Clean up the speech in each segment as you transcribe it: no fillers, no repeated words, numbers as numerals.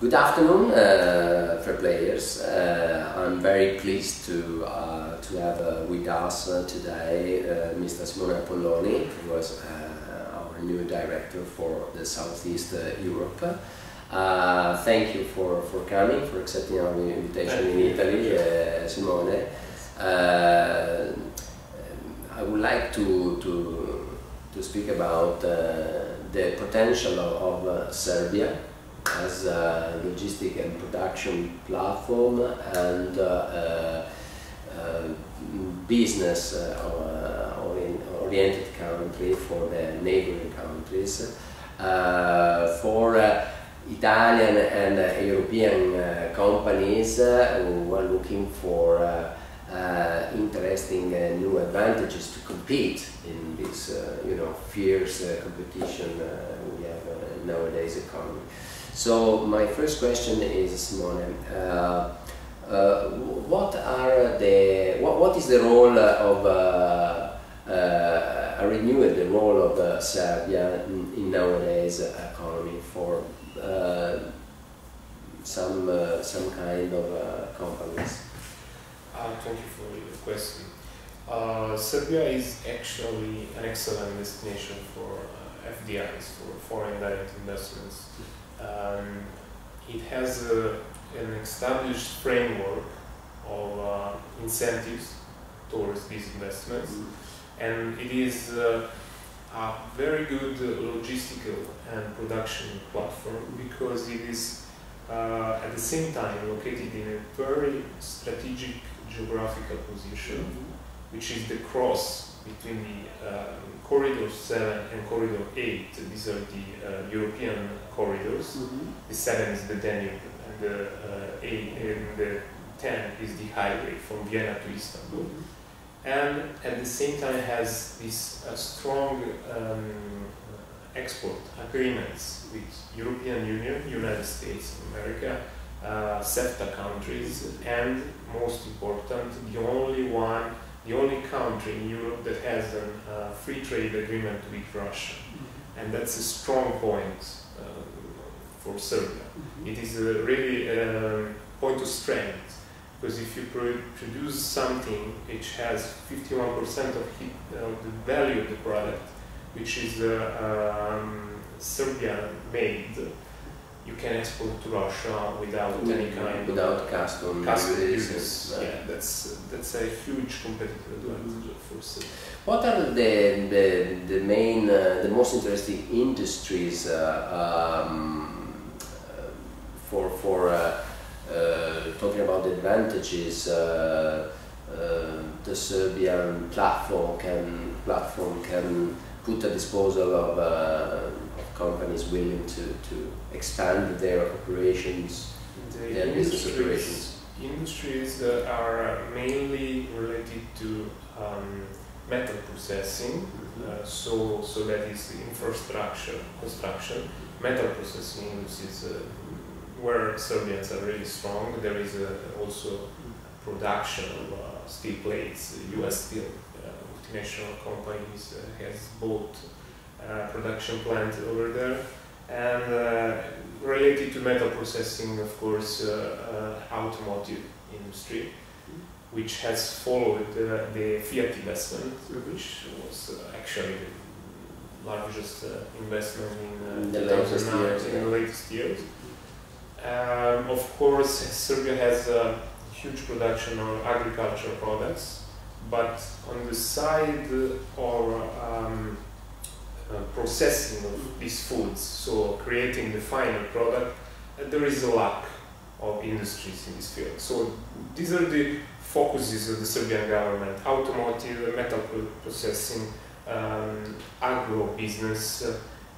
Good afternoon, fair players. I'm very pleased to have with us today Mr. Simone Apolloni, who was our new director for the Southeast Europe. Thank you for coming, for accepting our invitation in Italy, Simone. I would like to speak about the potential of Serbia as a logistic and production platform and business oriented country for the neighboring countries. For Italian and European companies who are looking for interesting new advantages to compete in this fierce competition we have nowadays economy. So my first question is, Simone, what is the role of a renewed role of Serbia in nowadays economy for some kind of companies? Thank you for your question. Serbia is actually an excellent destination for FDIs, for foreign direct investments. It has an established framework of incentives towards these investments, and it is a very good logistical and production platform because it is at the same time located in a very strategic geographical position, which is the cross between the Corridor 7 and Corridor 8. These are the European corridors. The 7 is the Danube, and the 8 and the 10 is the highway from Vienna to Istanbul. And at the same time has this strong export agreements with European Union, United States of America, CEFTA countries, and most important, the only country in Europe that has a free trade agreement with Russia. And that's a strong point for Serbia. It is really a point of strength, because if you produce something which has 51% of the value of the product, which is Serbian made, you can export to Russia without any kind of customs duties. Yeah, that's a huge competitive advantage for Serbia. What are the main, the most interesting industries for talking about the advantages the Serbian platform can put at disposal of companies willing to expand their operations, their business operations? Industries are mainly related to metal processing, so that is the infrastructure, construction. Metal processing is where Serbians are really strong. There is also production of steel plates. US Steel, multinational companies, has bought production plant over there, and related to metal processing, of course, automotive industry, which has followed the Fiat investment, which was actually the largest investment in the latest years. Of course, Serbia has a huge production of agricultural products, but on the side of processing of these foods, so creating the final product, there is a lack of industries in this field. So these are the focuses of the Serbian government: automotive, metal processing, agro business,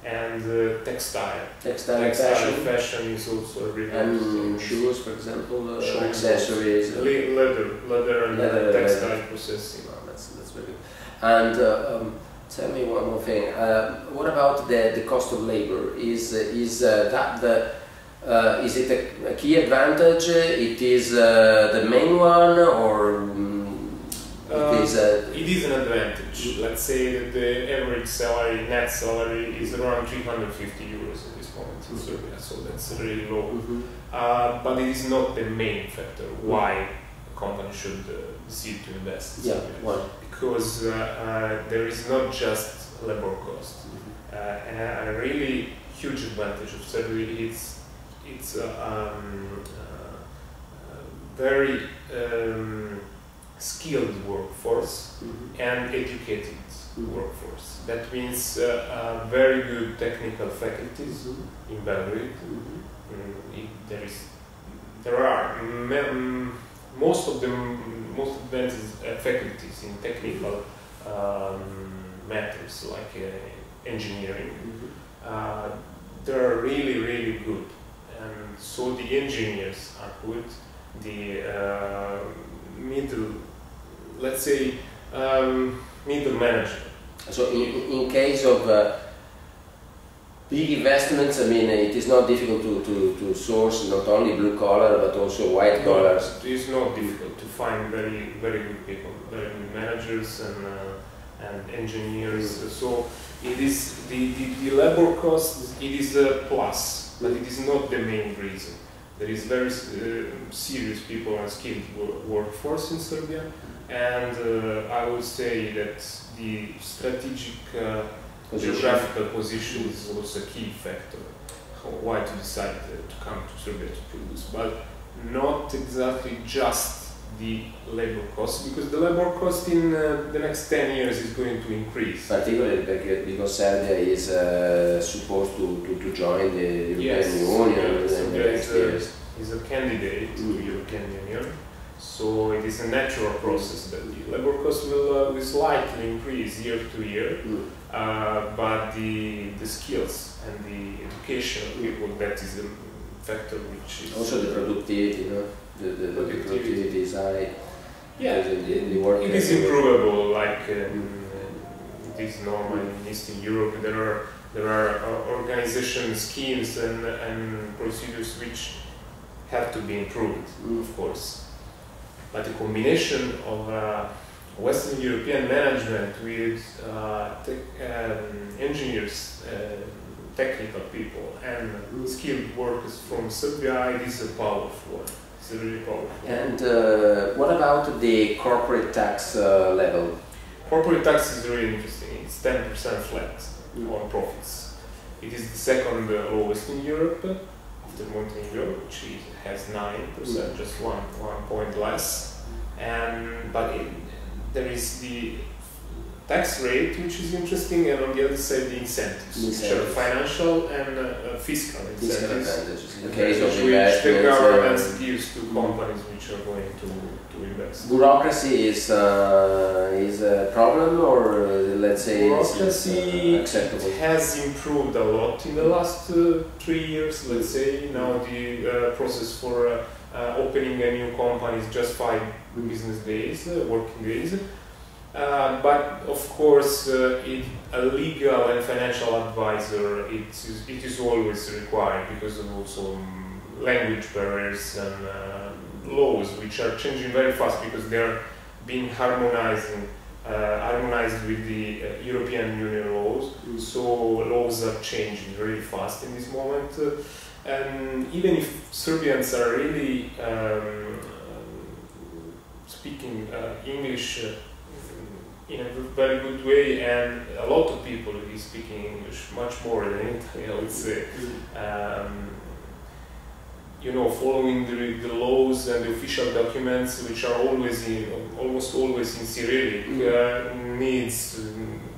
and textile. Fashion is also a really and shoes, for example, accessories, leather and textile processing. Well, that's very good. And tell me one more thing. What about the cost of labor? Is it a key advantage? It is the main one, or It is an advantage. Let's say that the average salary, net salary, is around 350 euros at this moment in Serbia, so that's really low. But it is not the main factor why a company should decide to invest in Serbia. Why? Because there is not just labor cost. A really huge advantage of Serbia is it's very skilled workforce and educated workforce. That means very good technical faculties in Belgrade. There are most advanced faculties in technical matters like engineering. They are really good, and so the engineers are good. The middle, let's say, middle management. So in case of big investments, I mean, it is not difficult to source not only blue collar but also white collars. It is not difficult to find very good people, very good managers and engineers. So it is the labor cost. It is a plus, but it is not the main reason. There is very serious people and skilled workforce in Serbia, and I would say that the strategic geographical position is also a key factor why to decide to come to Serbia to produce, but not exactly just the labor cost, because the labor cost in the next 10 years is going to increase. Particularly because Serbia is supposed to join the European Union in the next years. Is a candidate to the European Union, so it is a natural process that the labor cost will slightly increase year to year, but the skills and the education of people, that is a factor which is... Also the productivity, the productivity is high. Yeah, it is improvable, like it is normal in Eastern Europe. There are organization schemes and procedures which have to be improved, of course. But the combination of Western European management with engineers, technical people, and skilled workers from Serbia, it is a powerful one. It's a really powerful. And what about the corporate tax level? Corporate tax is really interesting. It's 10% flat on profits. It is the second lowest in Europe, after Montenegro, which has 9%, just one point less. But there is the tax rate, which is interesting, and on the other side the incentives, which are financial and fiscal incentives, in case of which the government gives to companies which are going to invest. Bureaucracy is a problem, or let's say bureaucracy acceptable? Has improved a lot in the last 3 years. Let's say now the process for opening a new company is just 5 business days, working days. But of course, a legal and financial advisor, it is always required because of also language barriers and laws which are changing very fast because they are being harmonized with the European Union laws. So laws are changing really fast in this moment. And even if Serbians are really speaking English in a very good way, and a lot of people is speaking English much more than Italy, I would say. Following the laws and the official documents, which are almost always in Cyrillic, needs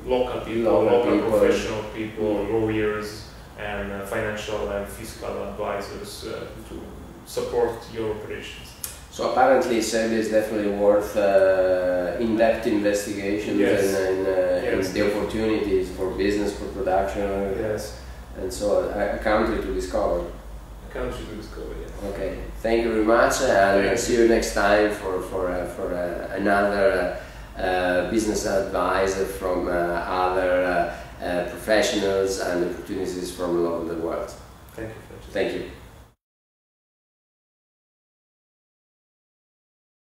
local people, local professional people, lawyers, and financial and fiscal advisors to support your operations. So apparently Serbia is definitely worth in-depth investigations and the opportunities for business, for production, and so a country to discover. A country to discover, yeah. Okay, thank you very much, and see you next time for another business advice from other professionals and opportunities from all over the world. Thank you. Thank you.